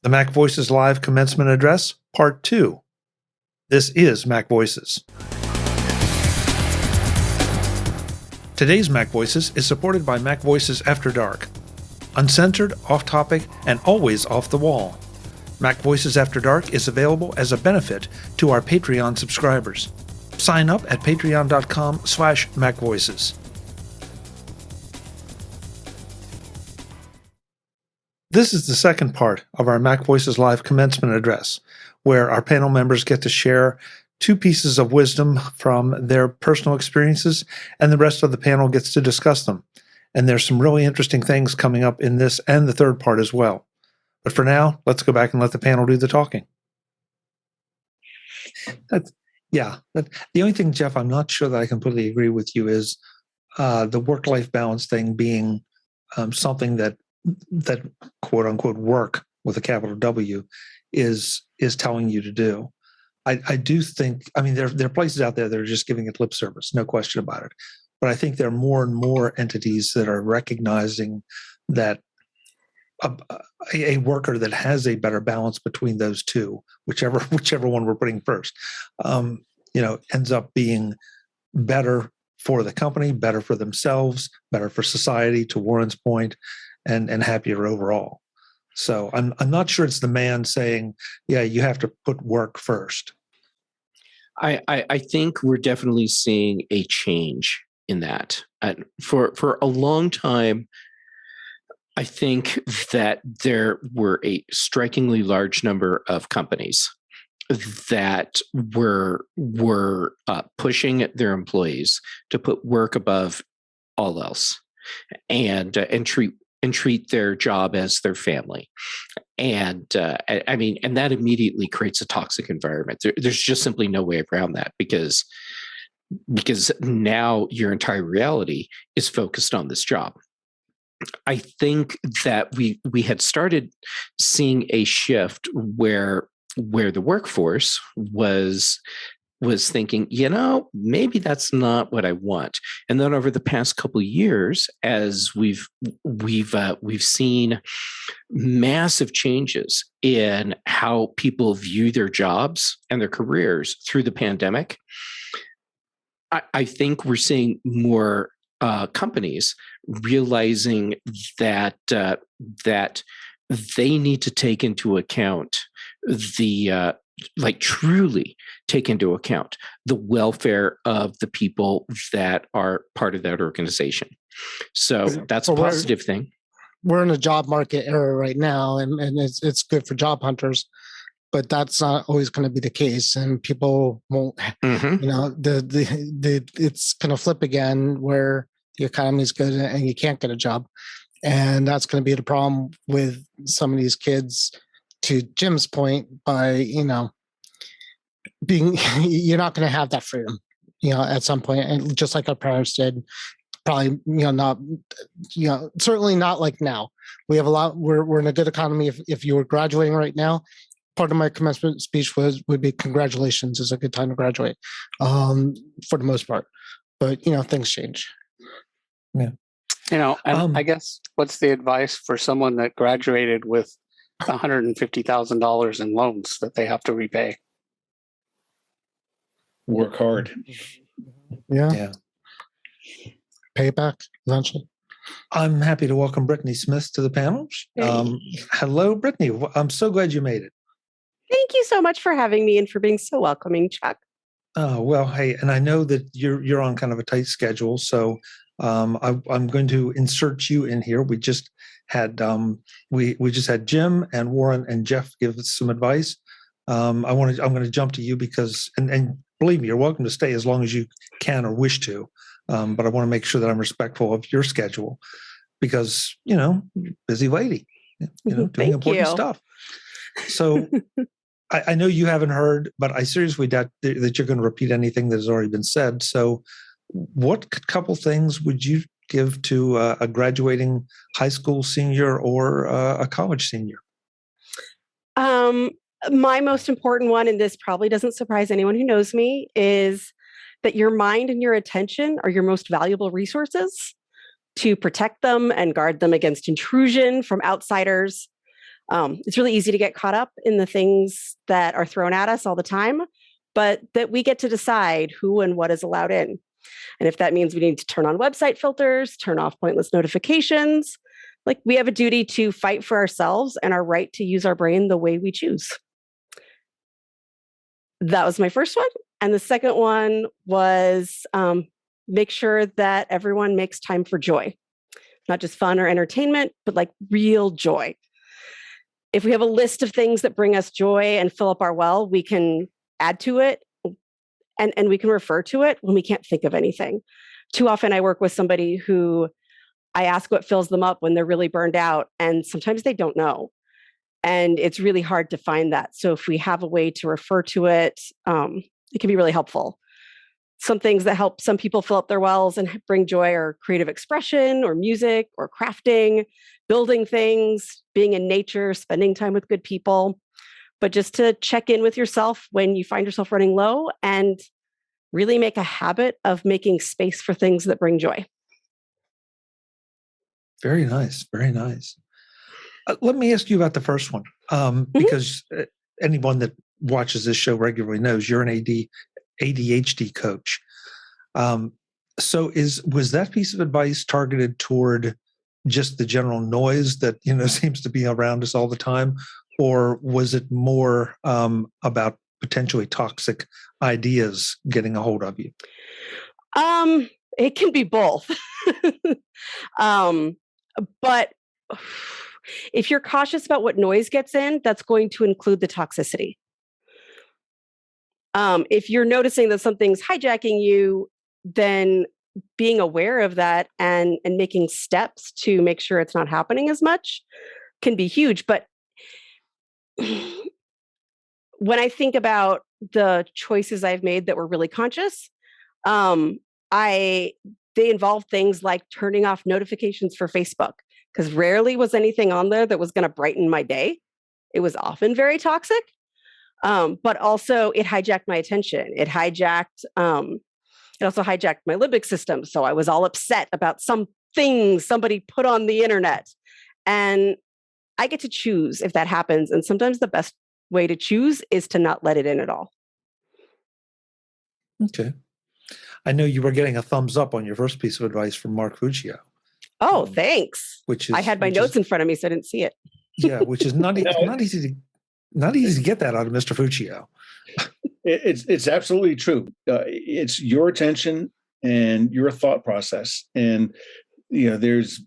The MacVoices Live Commencement Address, Part 2. This is MacVoices. Today's MacVoices is supported by MacVoices After Dark. Uncensored, off-topic, and always off the wall. MacVoices After Dark is available as a benefit to our Patreon subscribers. Sign up at patreon.com/MacVoices. This is the second part of our MacVoices Live Commencement Address, where our panel members get to share two pieces of wisdom from their personal experiences, and the rest of the panel gets to discuss them. And there's some really interesting things coming up in this and the third part as well. But for now, let's go back and let the panel do the talking. The only thing, Jeff, I'm not sure that I completely agree with you is the work-life balance thing being something that quote unquote work with a capital W is telling you to do. I do think, I mean, there are places out there that are just giving it lip service, no question about it. But I think there are more and more entities that are recognizing that a worker that has a better balance between those two, whichever one we're putting first, ends up being better for the company, better for themselves, better for society, to Warren's point, and happier overall. So I'm not sure it's the man saying, yeah, you have to put work first. I think we're definitely seeing a change in that. For a long time, I think that there were a strikingly large number of companies that were pushing their employees to put work above all else, and treat their job as their family. And and that immediately creates a toxic environment. There's just simply no way around that, because now your entire reality is focused on this job. I think that we had started seeing a shift where the workforce was thinking, maybe that's not what I want. And then over the past couple of years, as we've seen massive changes in how people view their jobs and their careers through the pandemic, I think we're seeing more companies realizing that they need to take into account truly take into account the welfare of the people that are part of that organization. So that's a positive thing. We're in a job market era right now, and it's good for job hunters, but that's not always going to be the case, and people won't. It's going to flip again where the economy is good and you can't get a job, and that's going to be the problem with some of these kids. To Jim's point, by being, you're not going to have that freedom, at some point, and just like our parents did, probably, not, certainly not like now. We have a lot. We're in a good economy. If you were graduating right now, part of my commencement speech would be congratulations. It's a good time to graduate, for the most part. But things change. Yeah. I guess what's the advice for someone that graduated with $150,000 in loans that they have to repay? Work hard. Yeah. Pay it back eventually. I'm happy to welcome Brittany Smith to the panel. Hello, Brittany. I'm so glad you made it. Thank you so much for having me and for being so welcoming, Chuck. Oh, well, hey, and I know that you're on kind of a tight schedule, so I'm going to insert you in here. We just had we just had Jim and Warren and Jeff give us some advice. I'm going to jump to you because and believe me, you're welcome to stay as long as you can or wish to. But I want to make sure that I'm respectful of your schedule because busy lady, doing important stuff. So I know you haven't heard, but I seriously doubt that you're going to repeat anything that has already been said. So what couple things would you give to a graduating high school senior or a college senior? My most important one, and this probably doesn't surprise anyone who knows me, is that your mind and your attention are your most valuable resources. To protect them and guard them against intrusion from outsiders. It's really easy to get caught up in the things that are thrown at us all the time, but that we get to decide who and what is allowed in. And if that means we need to turn on website filters, turn off pointless notifications, like we have a duty to fight for ourselves and our right to use our brain the way we choose. That was my first one. And the second one was make sure that everyone makes time for joy, not just fun or entertainment, but like real joy. If we have a list of things that bring us joy and fill up our well, we can add to it and we can refer to it when we can't think of anything. Too often I work with somebody who I ask what fills them up when they're really burned out, and sometimes they don't know. And it's really hard to find that. So if we have a way to refer to it, it can be really helpful. Some things that help some people fill up their wells and bring joy are creative expression or music or crafting, building things, being in nature, spending time with good people. But just to check in with yourself when you find yourself running low and really make a habit of making space for things that bring joy. Very nice. Very nice. Let me ask you about the first one, because anyone that watches this show regularly knows you're an ADHD coach. So was that piece of advice targeted toward just the general noise that seems to be around us all the time, or was it more about potentially toxic ideas getting a hold of you? It can be both. But if you're cautious about what noise gets in, that's going to include the toxicity. If you're noticing that something's hijacking you, then being aware of that and making steps to make sure it's not happening as much can be huge. But when I think about the choices I've made that were really conscious, they involve things like turning off notifications for Facebook, because rarely was anything on there that was going to brighten my day. It was often very toxic, but also it hijacked my attention. It also hijacked my limbic system. So I was all upset about something somebody put on the internet, and I get to choose if that happens. And sometimes the best way to choose is to not let it in at all. Okay. I know you were getting a thumbs up on your first piece of advice from Mark Fuccio. Oh, thanks. I had my notes in front of me, so I didn't see it. Yeah, which is not easy to get that out of Mr. Fuccio. It's absolutely true. It's your attention and your thought process, and there's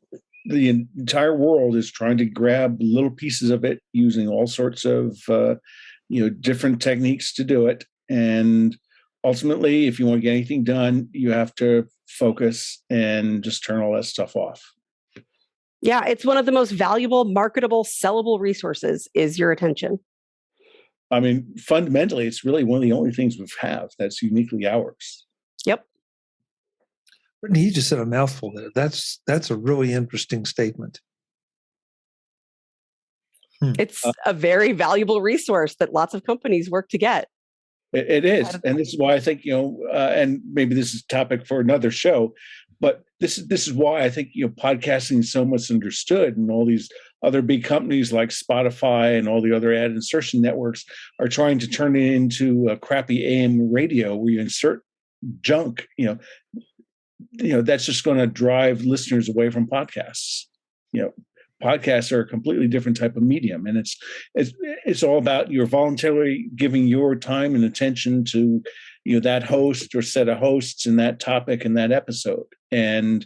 the entire world is trying to grab little pieces of it using all sorts of different techniques to do it. And ultimately, if you want to get anything done, you have to focus and just turn all that stuff off. Yeah, it's one of the most valuable, marketable, sellable resources is your attention. I mean, fundamentally, it's really one of the only things we have that's uniquely ours. Yep. Brittany, you just said a mouthful there. That's a really interesting statement. It's a very valuable resource that lots of companies work to get. It is. And this is why I think, and maybe this is a topic for another show, but this is why I think, podcasting is so misunderstood, and all these other big companies like Spotify and all the other ad insertion networks are trying to turn it into a crappy AM radio where you insert junk, that's just going to drive listeners away from podcasts. Podcasts are a completely different type of medium, and it's all about you're voluntarily giving your time and attention to that host or set of hosts and that topic and that episode, and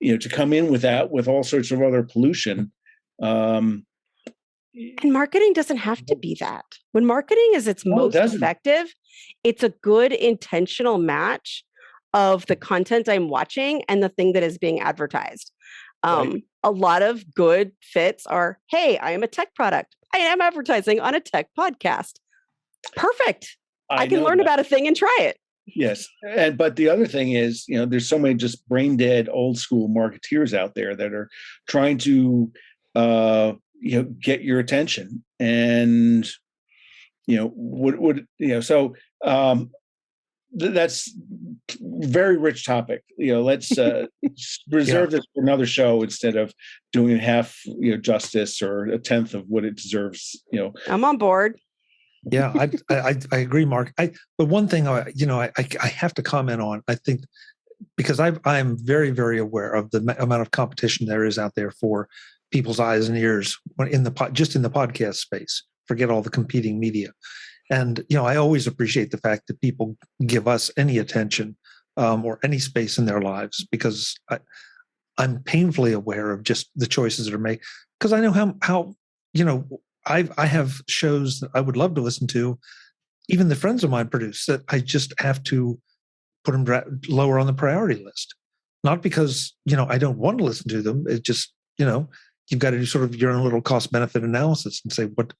to come in with that with all sorts of other pollution. And marketing doesn't have to be that. When marketing is its most effective, it's a good intentional match of the content I'm watching and the thing that is being advertised. Right. A lot of good fits are, hey, I am a tech product. I am advertising on a tech podcast. Perfect. I can learn about a thing and try it. Yes. But the other thing is, there's so many just brain dead old school marketeers out there that are trying to, get your attention. And, that's very rich topic. Let's reserve this for another show instead of doing half, justice or a tenth of what it deserves. I'm on board. Yeah, I agree, Mark. But one thing I have to comment on, I think, because I'm very, very aware of the amount of competition there is out there for people's eyes and ears in the podcast space. Forget all the competing media. And, I always appreciate the fact that people give us any attention or any space in their lives, because I'm painfully aware of just the choices that are made. Because I know how I have shows that I would love to listen to, even the friends of mine produce, that I just have to put them lower on the priority list. Not because, I don't want to listen to them. It's just, you've got to do sort of your own little cost benefit analysis and say, what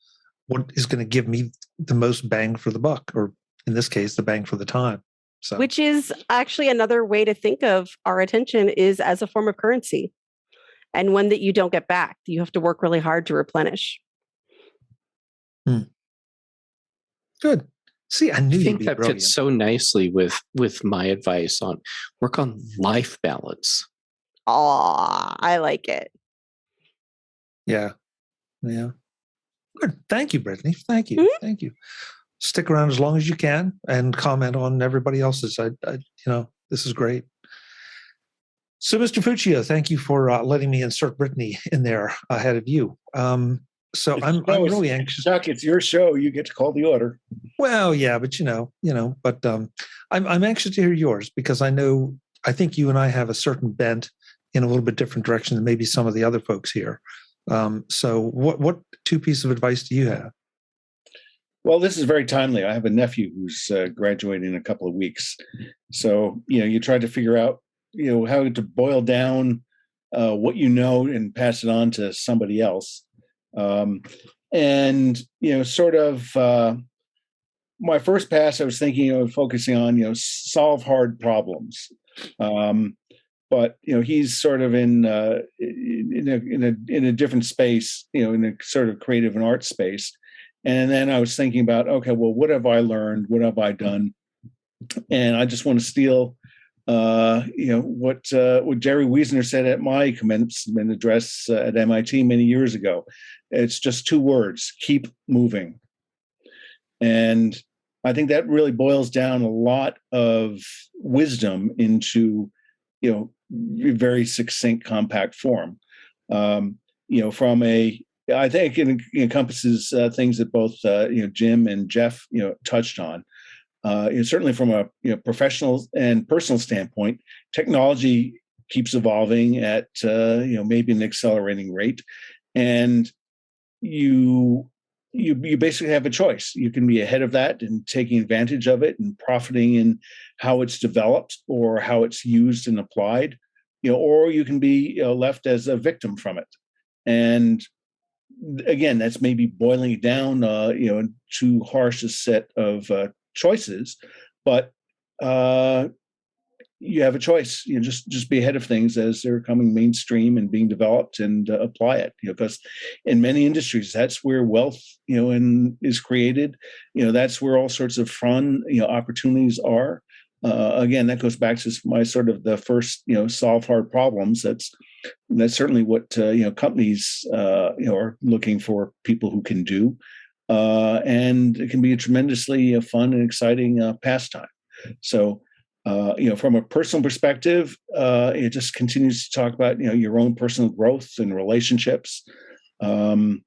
is going to give me the most bang for the buck, or in this case, the bang for the time. So, which is actually another way to think of our attention is as a form of currency, and one that you don't get back. You have to work really hard to replenish. Good. See, I knew you'd be that brilliant. fits so nicely with my advice on work on life balance. Oh, I like it. Yeah. Good. Thank you, Brittany. Thank you. Mm-hmm. Thank you. Stick around as long as you can and comment on everybody else's. This is great. So, Mr. Fuccio, thank you for letting me insert Brittany in there ahead of you. I'm really anxious. Chuck, it's your show. You get to call the order. Well, yeah, but I'm anxious to hear yours, because I think you and I have a certain bent in a little bit different direction than maybe some of the other folks here. So what two pieces of advice do you have? Well, this is very timely. I have a nephew who's graduating in a couple of weeks. So, you try to figure out, how to boil down what you know and pass it on to somebody else. My first pass, I was thinking of focusing on, solve hard problems. But he's sort of in a different space, in a sort of creative and art space. And then I was thinking about, okay, well, what have I learned? What have I done? And I just want to steal, what Jerry Wiesner said at my commencement address at MIT many years ago. It's just two words: keep moving. And I think that really boils down a lot of wisdom into, very succinct, compact form. I think it encompasses things that both Jim and Jeff touched on. Certainly from a professional and personal standpoint, technology keeps evolving at maybe an accelerating rate, and you basically have a choice. You can be ahead of that and taking advantage of it and profiting in how it's developed or how it's used and applied, or you can be left as a victim from it. And again, that's maybe boiling it down, too harsh a set of choices, but you have a choice. Just be ahead of things as they're coming mainstream and being developed, and apply it. Because in many industries, that's where wealth, is created. That's where all sorts of fun, opportunities are. Again, that goes back to my sort of the first, solve hard problems. That's certainly what companies are looking for, people who can do, and it can be a tremendously fun and exciting pastime. So, from a personal perspective, it just continues to talk about your own personal growth and relationships, and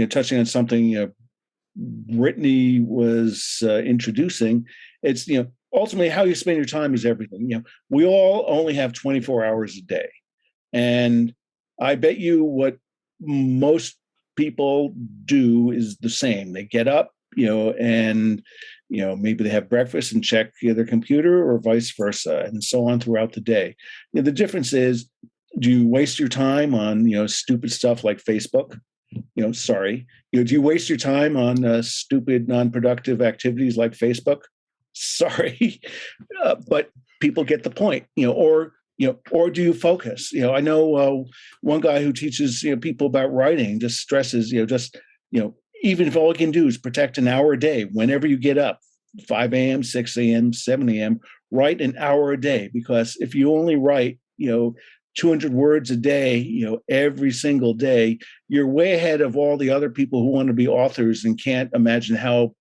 touching on something Brittany was introducing. It's ultimately how you spend your time is everything. We all only have 24 hours a day, and I bet you what most people do is the same. They get up, and maybe they have breakfast and check their computer, or vice versa, and so on throughout the day. The difference is, do you waste your time on stupid stuff like Facebook? Do you waste your time on stupid, non-productive activities like Facebook? Sorry, but people get the point. Or do you focus? I know one guy who teaches people about writing just stresses even if all you can do is protect an hour a day, whenever you get up, 5 a.m., 6 a.m., 7 a.m., write an hour a day, because if you only write, 200 words a day, every single day, you're way ahead of all the other people who want to be authors and can't imagine how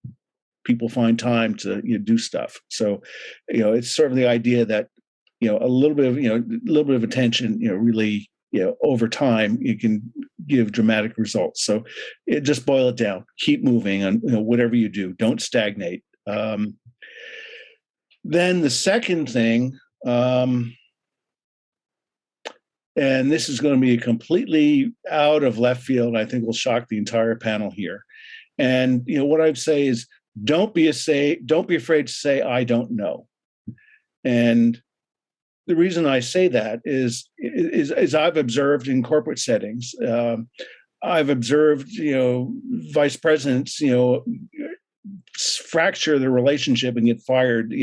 people find time to do stuff. So, it's sort of the idea that, a little bit of attention, really, over time, you can give dramatic results. So just boil it down, keep moving on, whatever you do, don't stagnate. Then the second thing, and this is going to be completely out of left field, I think will shock the entire panel here. And what I'd say is, don't be afraid to say, I don't know. And the reason I say that is I've observed in corporate settings, I've observed, vice presidents, fracture the relationship and get fired,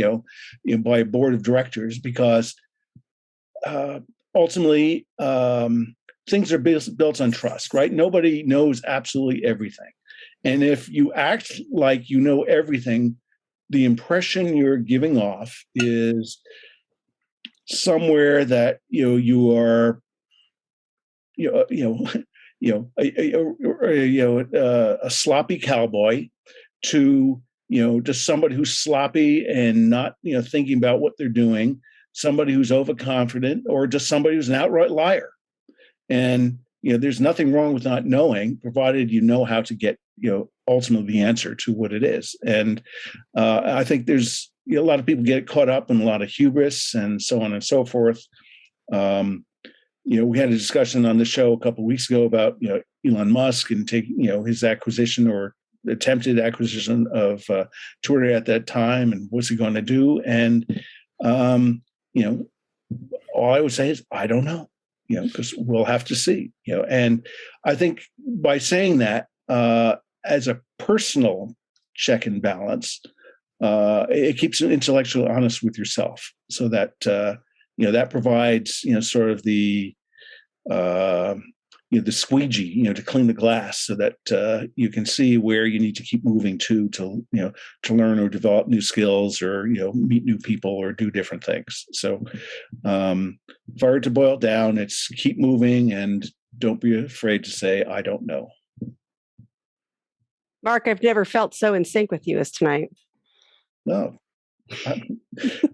by a board of directors because ultimately things are built on trust, right? Nobody knows absolutely everything. And if you act like you know everything, the impression you're giving off is somewhere that you are a sloppy cowboy to just somebody who's sloppy and not thinking about what they're doing, somebody who's overconfident, or just somebody who's an outright liar. And there's nothing wrong with not knowing, provided you know how to get ultimately the answer to what it is. And I think there's a lot of people get caught up in a lot of hubris and so on and so forth. We had a discussion on the show a couple of weeks ago about Elon Musk and taking his acquisition or attempted acquisition of Twitter at that time, and what's he going to do? And all I would say is I don't know, because we'll have to see. And I think by saying that as a personal check and balance, it keeps you intellectually honest with yourself, so that that provides sort of the squeegee to clean the glass, so that you can see where you need to keep moving to learn or develop new skills, or meet new people or do different things. So if I were to boil it down, it's keep moving and don't be afraid to say I don't know. Mark, I've never felt so in sync with you as tonight. No,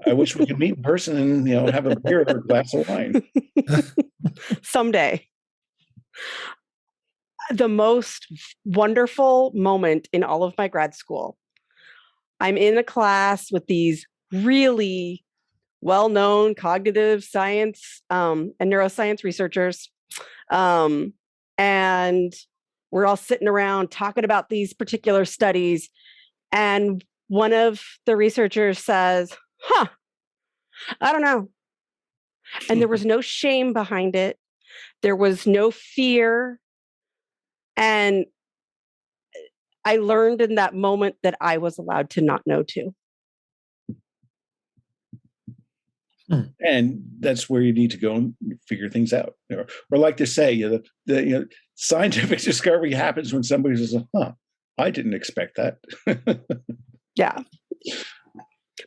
I wish we could meet in person and have a beer or a glass of wine someday. The most wonderful moment in all of my grad school, I'm in a class with these really well-known cognitive science and neuroscience researchers, and we're all sitting around talking about these particular studies, and one of the researchers says, I don't know. And there was no shame behind it. There was no fear. And I learned in that moment that I was allowed to not know too. And that's where you need to go and figure things out. Or like to say, the scientific discovery happens when somebody says, I didn't expect that. Yeah.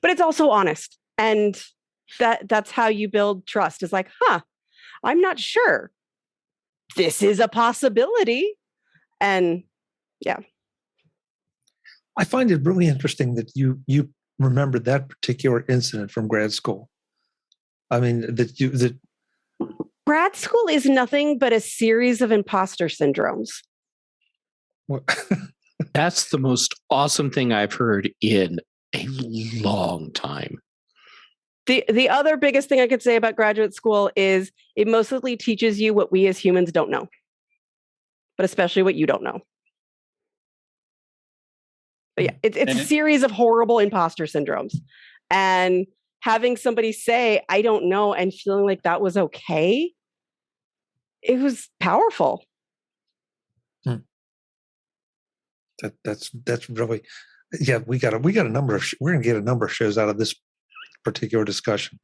But it's also honest. And that's how you build trust, is like, I'm not sure. This is a possibility. And yeah. I find it really interesting that you remembered that particular incident from grad school. I mean, that grad school is nothing but a series of imposter syndromes. That's the most awesome thing I've heard in a long time. The other biggest thing I could say about graduate school is it mostly teaches you what we as humans don't know, but especially what you don't know. But yeah, it's a series of horrible imposter syndromes. And having somebody say, I don't know, and feeling like that was okay, it was powerful. That's really, yeah, we got a number of, we're going to get a number of shows out of this particular discussion.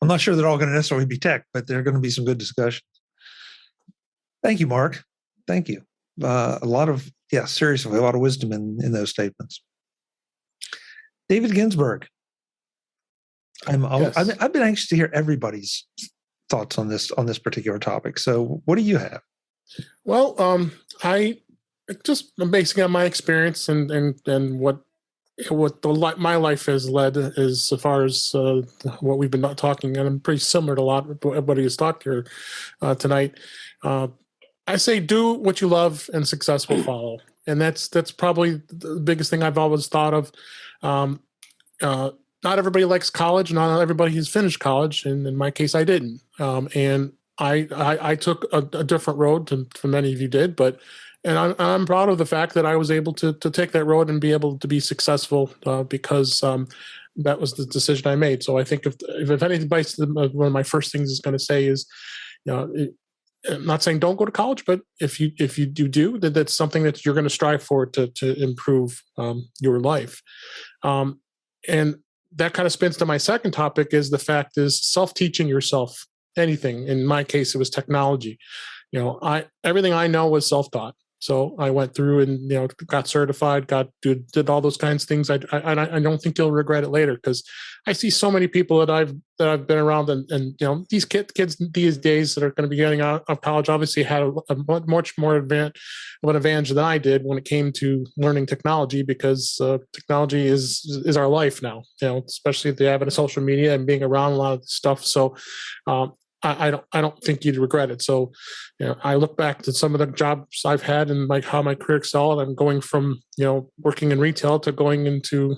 I'm not sure they're all going to necessarily be tech, but they're going to be some good discussions. Thank you, Mark. Thank you. Seriously, a lot of wisdom in those statements. David Ginsburg. Yes. I've been anxious to hear everybody's thoughts on this particular topic. So, what do you have? Well, I'm basing on my experience and what my life has led as far as what we've been talking, and I'm pretty similar to a lot of what everybody has talked here tonight. I say do what you love, and success will follow, and that's probably the biggest thing I've always thought of. Not everybody likes college. Not everybody has finished college, and in my case, I didn't. And I took a different road than many of you did, and I'm proud of the fact that I was able to take that road and be able to be successful because that was the decision I made. So I think if any advice, one of my first things is going to say is, I'm not saying don't go to college, but if you do, that's something that you're going to strive for to improve your life. And that kind of spins to my second topic is the fact is self-teaching yourself anything. In my case, it was technology. Everything I know was self-taught. So I went through and got certified, did all those kinds of things. I don't think you'll regret it later, because I see so many people that I've been around, and these kids these days that are going to be getting out of college obviously had a much more of an advantage than I did when it came to learning technology, because technology is our life now. Especially the advent of social media and being around a lot of stuff. So. I don't think you'd regret it. So, I look back to some of the jobs I've had and how my career excelled. I'm going from working in retail to going into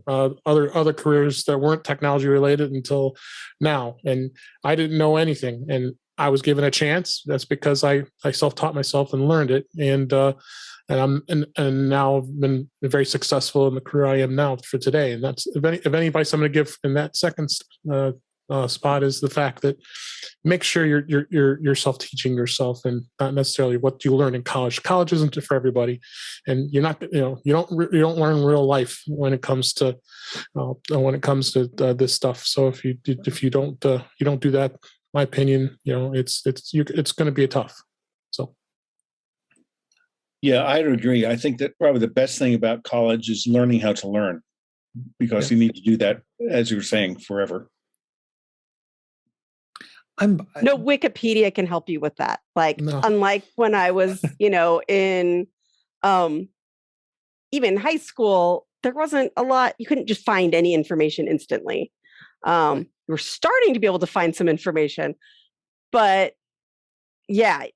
other careers that weren't technology related until now, and I didn't know anything, and I was given a chance. That's because I self-taught myself and learned it, and now I've been very successful in the career I am now for today. And that's if any advice I'm going to give in that second spot is the fact that make sure you're self-teaching yourself, and not necessarily what you learn in college. College isn't for everybody, and you're not you don't learn real life when it comes to this stuff. So if you don't do that, my opinion, it's going to be tough. So. Yeah, I'd agree. I think that probably the best thing about college is learning how to learn, because you need to do that, as you were saying, forever. No Wikipedia can help you with that. Unlike when I was, in even high school, there wasn't a lot. You couldn't just find any information instantly. You were starting to be able to find some information, but yeah,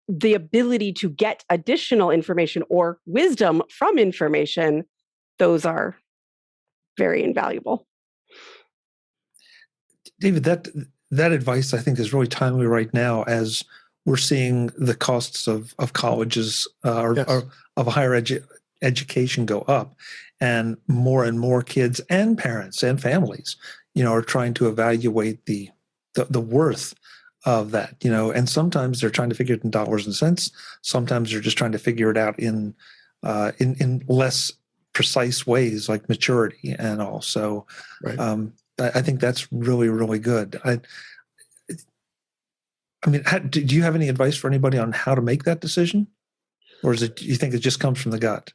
the ability to get additional information or wisdom from information, those are very invaluable. David, that advice, I think, is really timely right now, as we're seeing the costs of colleges or of higher education go up, and more kids and parents and families, are trying to evaluate the worth of that, and sometimes they're trying to figure it in dollars and cents. Sometimes they're just trying to figure it out in less precise ways, like maturity and all. So, right. I think that's really, really good. I mean, do you have any advice for anybody on how to make that decision, or do you think it just comes from the gut?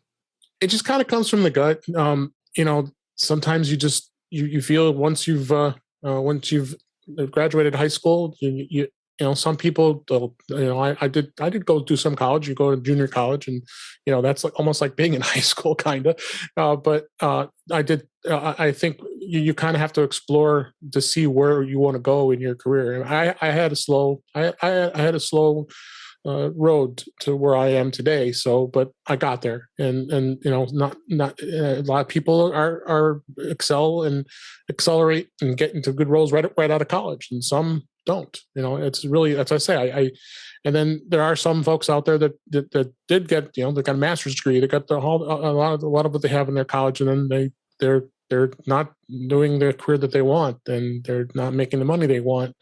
It just kind of comes from the gut. Sometimes you feel once you've graduated high school, some people, I did go do some college. You go to junior college, and that's almost like being in high school, kind of. But I did. I think you kind of have to explore to see where you want to go in your career. And I had a slow road to where I am today. So, but I got there, and not a lot of people are excel and accelerate and get into good roles right out of college, and some don't. It's really, as I say, and then there are some folks out there that did get, they got a master's degree, they got a lot of what they have in their college, and then they're not doing the career that they want, and they're not making the money they want.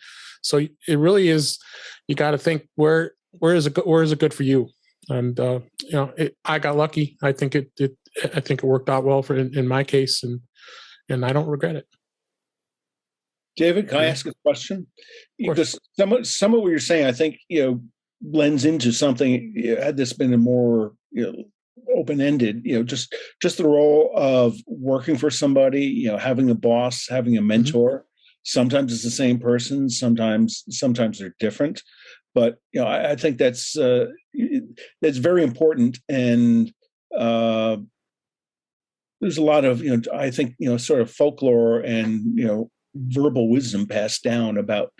So it really is, you got to think where is it good for you? And I got lucky. I think it worked out well in my case, and I don't regret it. David, can I ask a question? Because some of what you're saying, I think, blends into something. Had this been a more open-ended, just the role of working for somebody, having a boss, having a mentor. Sometimes it's the same person, sometimes they're different, but I think that's very important. And there's a lot of I think sort of folklore and verbal wisdom passed down about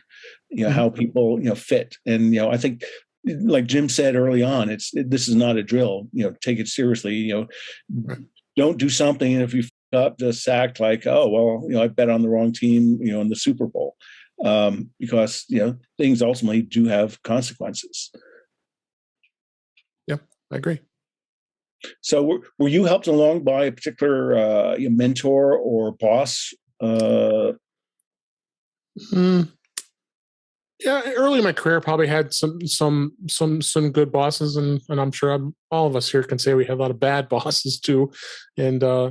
how people fit. And I think, like Jim said early on, this is not a drill. Take it seriously. Don't do something, and if you fuck up, just act like, oh well, I bet on the wrong team, in the Super Bowl, because things ultimately do have consequences. Yep, I agree. So, were you helped along by a particular mentor or boss? Yeah, early in my career, probably had some good bosses, and I'm sure all of us here can say we have a lot of bad bosses too. And I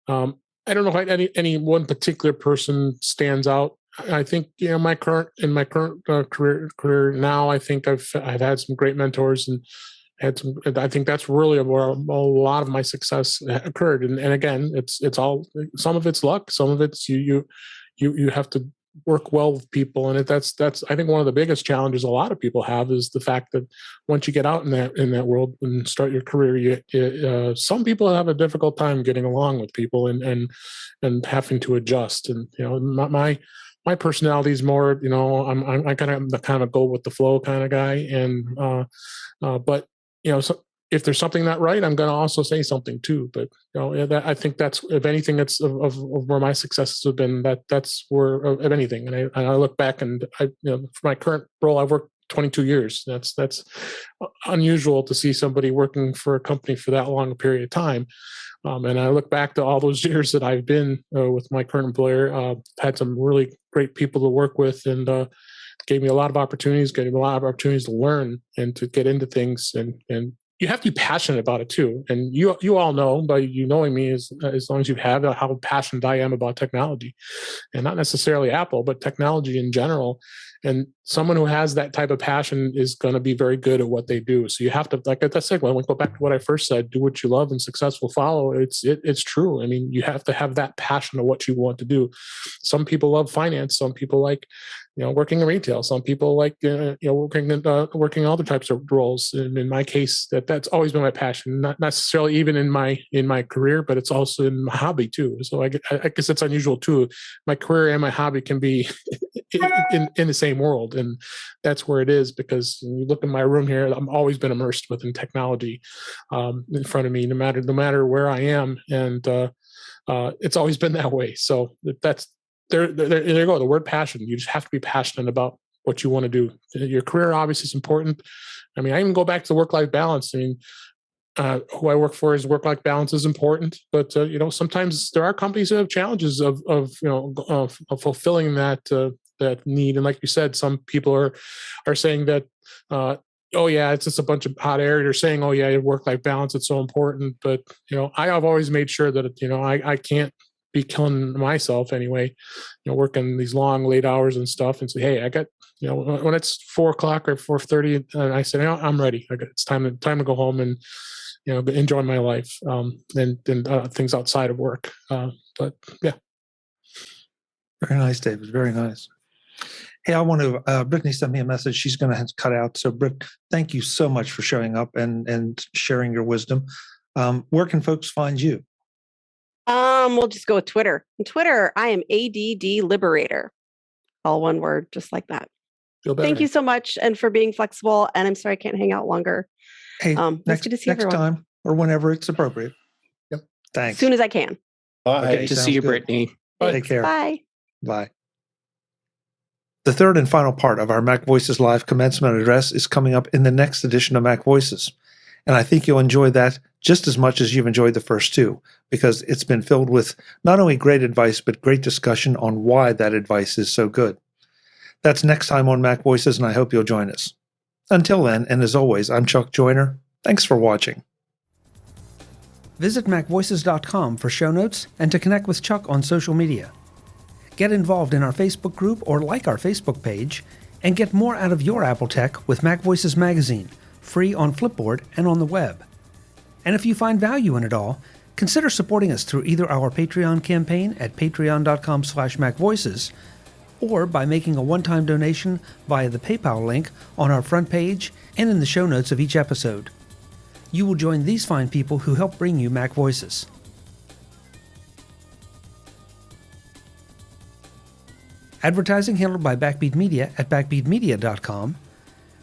don't know if any one particular person stands out. I think my current career now, I think I've had some great mentors and had some. I think that's really where a lot of my success occurred. And again, it's all, some of it's luck, some of it's you have to work well with people, and that's I think one of the biggest challenges a lot of people have is the fact that once you get out in that world and start your career, some people have a difficult time getting along with people and having to adjust. And my personality is more, I'm kind of a go with the flow kind of guy, and but so if there's something not right, I'm going to also say something too. But I think that's, if anything, that's of where my successes have been. That's where, of anything. And I look back, and for my current role, I've worked 22 years. That's unusual to see somebody working for a company for that long a period of time. And I look back to all those years that I've been with my current employer. Had some really great people to work with, and gave me a lot of opportunities. Gave me a lot of opportunities to learn and to get into things, and you have to be passionate about it too. And you all know, by you knowing me as long as you have, how passionate I am about technology, and not necessarily Apple, but technology in general. And someone who has that type of passion is going to be very good at what they do. So you have to, like I said, when we go back to what I first said, do what you love and success will follow. It's true. I mean, you have to have that passion of what you want to do. Some people love finance. Some people like, working in retail. Some people like, working other types of roles. And in my case, that's always been my passion, not necessarily even in my career, but it's also in my hobby too. So I guess it's unusual too. My career and my hobby can be in the same world. And that's where it is, because when you look in my room here, I've always been immersed within technology in front of me, no matter where I am. And it's always been that way. So that's, there you go. The word passion. You just have to be passionate about what you want to do. Your career obviously is important. I mean, I even go back to work-life balance. I mean, who I work for, is work-life balance is important, but sometimes there are companies that have challenges of fulfilling that need. And like you said, some people are saying that, oh yeah, it's just a bunch of hot air. You're saying, oh yeah, work-life balance, it's so important. But I have always made sure that I can't be killing myself anyway, working these long late hours and stuff, and say, hey, I got, when it's 4 o'clock or 4:30, and I said, I'm ready. It's time to go home and enjoy my life, and things outside of work. But yeah. Very nice, David. Very nice. Hey, I want to, Brittany sent me a message. She's going to have to cut out. So Britt, thank you so much for showing up and sharing your wisdom. Where can folks find you? We'll just go with Twitter. On Twitter, I am ADD Liberator. All one word, just like that. Thank you so much, and for being flexible. And I'm sorry I can't hang out longer. Hey, next time or whenever it's appropriate. Yep. Thanks. As soon as I can. Bye. Good to see you, Brittany. Take care. Bye. Bye. The third and final part of our MacVoices Live commencement address is coming up in the next edition of MacVoices. And I think you'll enjoy that just as much as you've enjoyed the first two, because it's been filled with not only great advice, but great discussion on why that advice is so good. That's next time on MacVoices, and I hope you'll join us. Until then, and as always, I'm Chuck Joyner. Thanks for watching. Visit MacVoices.com for show notes and to connect with Chuck on social media. Get involved in our Facebook group or like our Facebook page, and get more out of your Apple tech with MacVoices Magazine, free on Flipboard and on the web. And if you find value in it all, consider supporting us through either our Patreon campaign at patreon.com/MacVoices or by making a one-time donation via the PayPal link on our front page and in the show notes of each episode. You will join these fine people who help bring you Mac Voices. Advertising handled by Backbeat Media at backbeatmedia.com.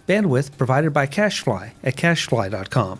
Bandwidth provided by CacheFly at cachefly.com.